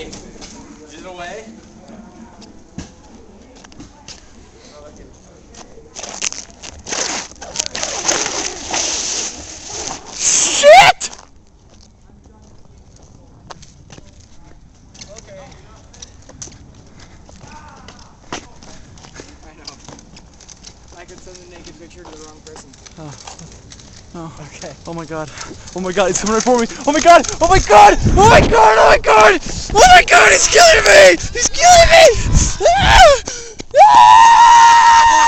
Hey, is it away? Shit! Okay. I know. I could send the naked picture to the wrong person. Oh. Okay. Oh my god. Oh my god, it's coming right for me. Oh my god! Oh my god! Oh my god! Oh my god! Oh my god! He's killing me! He's killing me! Ah! Ah!